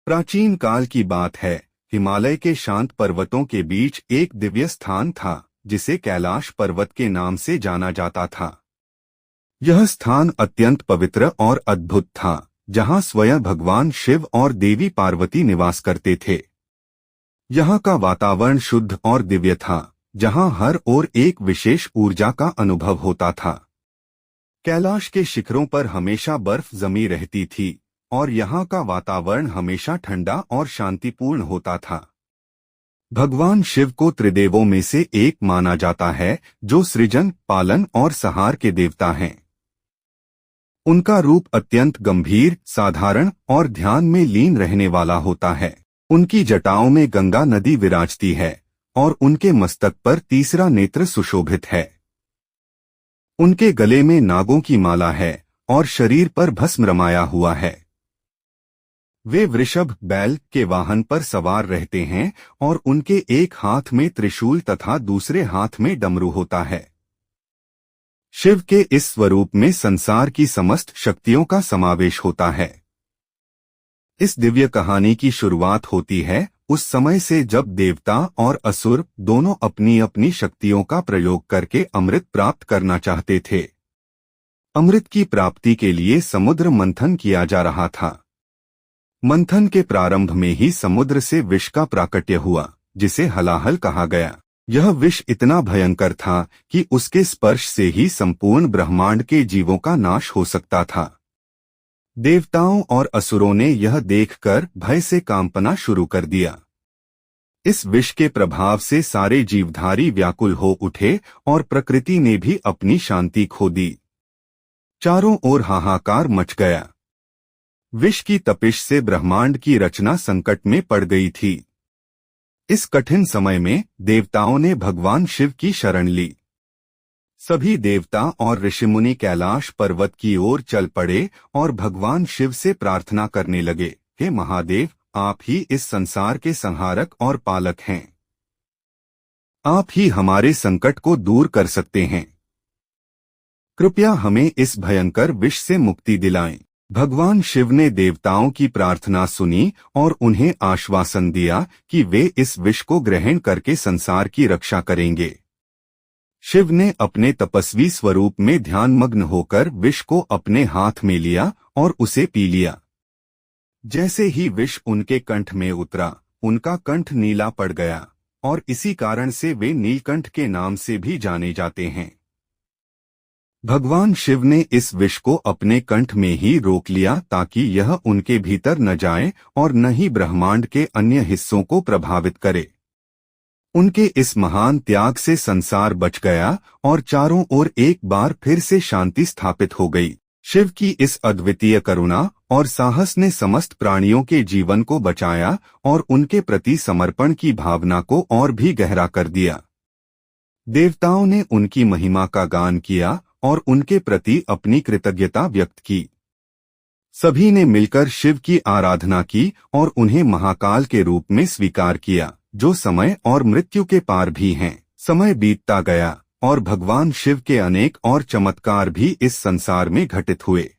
प्राचीन काल की बात है। हिमालय के शांत पर्वतों के बीच एक दिव्य स्थान था जिसे कैलाश पर्वत के नाम से जाना जाता था। यह स्थान अत्यंत पवित्र और अद्भुत था, जहां स्वयं भगवान शिव और देवी पार्वती निवास करते थे। यहाँ का वातावरण शुद्ध और दिव्य था, जहां हर ओर एक विशेष ऊर्जा का अनुभव होता था। कैलाश के शिखरों पर हमेशा बर्फ जमी रहती थी और यहाँ का वातावरण हमेशा ठंडा और शांतिपूर्ण होता था। भगवान शिव को त्रिदेवों में से एक माना जाता है, जो सृजन, पालन और संहार के देवता हैं। उनका रूप अत्यंत गंभीर, साधारण और ध्यान में लीन रहने वाला होता है। उनकी जटाओं में गंगा नदी विराजती है और उनके मस्तक पर तीसरा नेत्र सुशोभित है। उनके गले में नागों की माला है और शरीर पर भस्म रमाया हुआ है। वे वृषभ, बैल के वाहन पर सवार रहते हैं और उनके एक हाथ में त्रिशूल तथा दूसरे हाथ में डमरू होता है। शिव के इस स्वरूप में संसार की समस्त शक्तियों का समावेश होता है। इस दिव्य कहानी की शुरुआत होती है उस समय से जब देवता और असुर दोनों अपनी अपनी शक्तियों का प्रयोग करके अमृत प्राप्त करना चाहते थे। अमृत की प्राप्ति के लिए समुद्र मंथन किया जा रहा था। मंथन के प्रारंभ में ही समुद्र से विष का प्राकट्य हुआ, जिसे हलाहल कहा गया। यह विष इतना भयंकर था कि उसके स्पर्श से ही संपूर्ण ब्रह्मांड के जीवों का नाश हो सकता था। देवताओं और असुरों ने यह देखकर भय से कांपना शुरू कर दिया। इस विष के प्रभाव से सारे जीवधारी व्याकुल हो उठे और प्रकृति ने भी अपनी शांति खो दी। चारों ओर हाहाकार मच गया। विष की तपिश से ब्रह्मांड की रचना संकट में पड़ गई थी। इस कठिन समय में देवताओं ने भगवान शिव की शरण ली। सभी देवता और ऋषिमुनि कैलाश पर्वत की ओर चल पड़े और भगवान शिव से प्रार्थना करने लगे, हे महादेव, आप ही इस संसार के संहारक और पालक हैं। आप ही हमारे संकट को दूर कर सकते हैं। कृपया हमें इस भयंकर विष से मुक्ति दिलाएं। भगवान शिव ने देवताओं की प्रार्थना सुनी और उन्हें आश्वासन दिया कि वे इस विष को ग्रहण करके संसार की रक्षा करेंगे। शिव ने अपने तपस्वी स्वरूप में ध्यानमग्न होकर विष को अपने हाथ में लिया और उसे पी लिया। जैसे ही विष उनके कंठ में उतरा, उनका कंठ नीला पड़ गया और इसी कारण से वे नीलकंठ के नाम से भी जाने जाते हैं। भगवान शिव ने इस विष को अपने कंठ में ही रोक लिया ताकि यह उनके भीतर न जाए और न ही ब्रह्मांड के अन्य हिस्सों को प्रभावित करे। उनके इस महान त्याग से संसार बच गया और चारों ओर एक बार फिर से शांति स्थापित हो गई। शिव की इस अद्वितीय करुणा और साहस ने समस्त प्राणियों के जीवन को बचाया और उनके प्रति समर्पण की भावना को और भी गहरा कर दिया। देवताओं ने उनकी महिमा का गान किया और उनके प्रति अपनी कृतज्ञता व्यक्त की। सभी ने मिलकर शिव की आराधना की और उन्हें महाकाल के रूप में स्वीकार किया, जो समय और मृत्यु के पार भी हैं। समय बीतता गया और भगवान शिव के अनेक और चमत्कार भी इस संसार में घटित हुए।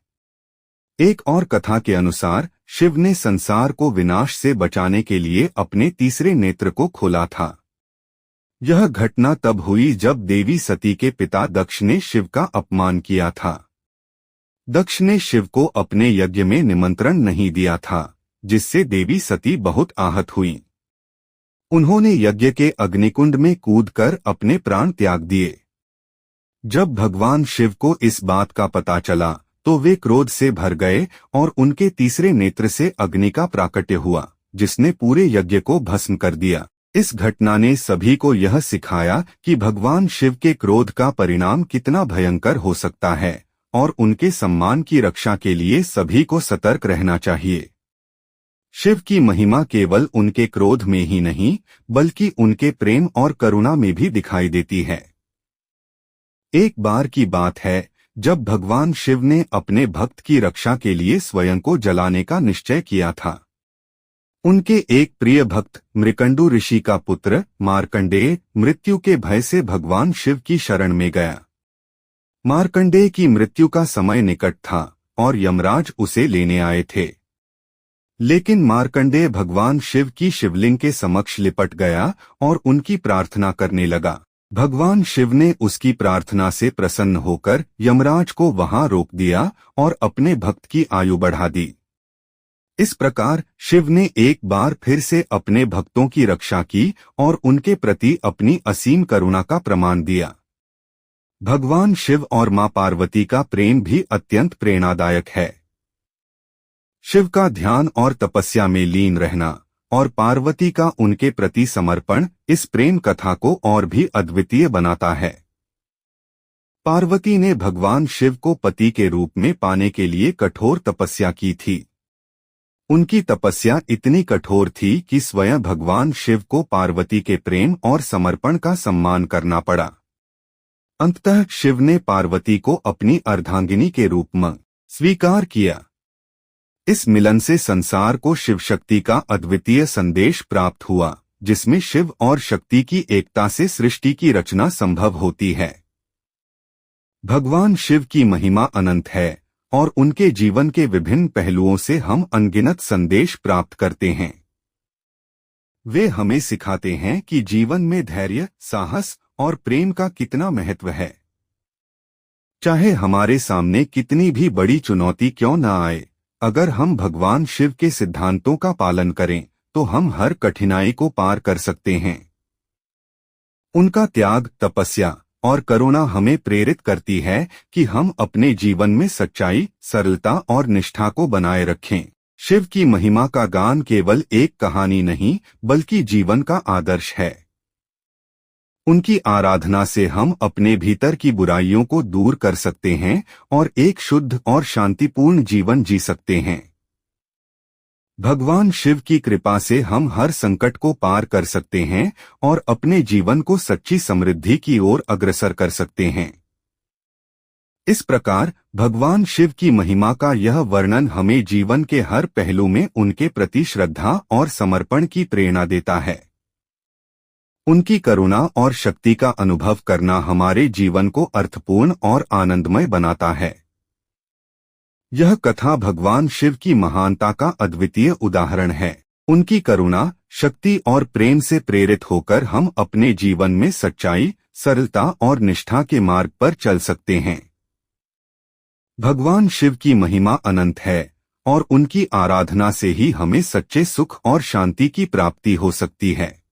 एक और कथा के अनुसार शिव ने संसार को विनाश से बचाने के लिए अपने तीसरे नेत्र को खोला था। यह घटना तब हुई जब देवी सती के पिता दक्ष ने शिव का अपमान किया था। दक्ष ने शिव को अपने यज्ञ में निमंत्रण नहीं दिया था, जिससे देवी सती बहुत आहत हुई। उन्होंने यज्ञ के अग्निकुंड में कूदकर अपने प्राण त्याग दिए। जब भगवान शिव को इस बात का पता चला तो वे क्रोध से भर गए और उनके तीसरे नेत्र से अग्नि का प्राकट्य हुआ, जिसने पूरे यज्ञ को भस्म कर दिया। इस घटना ने सभी को यह सिखाया कि भगवान शिव के क्रोध का परिणाम कितना भयंकर हो सकता है और उनके सम्मान की रक्षा के लिए सभी को सतर्क रहना चाहिए। शिव की महिमा केवल उनके क्रोध में ही नहीं, बल्कि उनके प्रेम और करुणा में भी दिखाई देती है। एक बार की बात है जब भगवान शिव ने अपने भक्त की रक्षा के लिए स्वयं को जलाने का निश्चय किया था। उनके एक प्रिय भक्त मृकंडू ऋषि का पुत्र मार्कंडेय मृत्यु के भय से भगवान शिव की शरण में गया। मार्कंडेय की मृत्यु का समय निकट था और यमराज उसे लेने आए थे। लेकिन मार्कंडेय भगवान शिव की शिवलिंग के समक्ष लिपट गया और उनकी प्रार्थना करने लगा। भगवान शिव ने उसकी प्रार्थना से प्रसन्न होकर यमराज को वहां रोक दिया और अपने भक्त की आयु बढ़ा दी। इस प्रकार शिव ने एक बार फिर से अपने भक्तों की रक्षा की और उनके प्रति अपनी असीम करुणा का प्रमाण दिया। भगवान शिव और मां पार्वती का प्रेम भी अत्यंत प्रेरणादायक है। शिव का ध्यान और तपस्या में लीन रहना और पार्वती का उनके प्रति समर्पण इस प्रेम कथा को और भी अद्वितीय बनाता है। पार्वती ने भगवान शिव को पति के रूप में पाने के लिए कठोर तपस्या की थी। उनकी तपस्या इतनी कठोर थी कि स्वयं भगवान शिव को पार्वती के प्रेम और समर्पण का सम्मान करना पड़ा। अंततः शिव ने पार्वती को अपनी अर्धांगिनी के रूप में स्वीकार किया। इस मिलन से संसार को शिव शक्ति का अद्वितीय संदेश प्राप्त हुआ, जिसमें शिव और शक्ति की एकता से सृष्टि की रचना संभव होती है। भगवान शिव की महिमा अनंत है और उनके जीवन के विभिन्न पहलुओं से हम अनगिनत संदेश प्राप्त करते हैं। वे हमें सिखाते हैं कि जीवन में धैर्य, साहस और प्रेम का कितना महत्व है। चाहे हमारे सामने कितनी भी बड़ी चुनौती क्यों न आए, अगर हम भगवान शिव के सिद्धांतों का पालन करें तो हम हर कठिनाई को पार कर सकते हैं। उनका त्याग, तपस्या और करुणा हमें प्रेरित करती है कि हम अपने जीवन में सच्चाई, सरलता और निष्ठा को बनाए रखें। शिव की महिमा का गान केवल एक कहानी नहीं बल्कि जीवन का आदर्श है। उनकी आराधना से हम अपने भीतर की बुराइयों को दूर कर सकते हैं और एक शुद्ध और शांतिपूर्ण जीवन जी सकते हैं। भगवान शिव की कृपा से हम हर संकट को पार कर सकते हैं और अपने जीवन को सच्ची समृद्धि की ओर अग्रसर कर सकते हैं। इस प्रकार भगवान शिव की महिमा का यह वर्णन हमें जीवन के हर पहलू में उनके प्रति श्रद्धा और समर्पण की प्रेरणा देता है। उनकी करुणा और शक्ति का अनुभव करना हमारे जीवन को अर्थपूर्ण और आनंदमय बनाता है। यह कथा भगवान शिव की महानता का अद्वितीय उदाहरण है। उनकी करुणा, शक्ति और प्रेम से प्रेरित होकर हम अपने जीवन में सच्चाई, सरलता और निष्ठा के मार्ग पर चल सकते हैं। भगवान शिव की महिमा अनंत है और उनकी आराधना से ही हमें सच्चे सुख और शांति की प्राप्ति हो सकती है।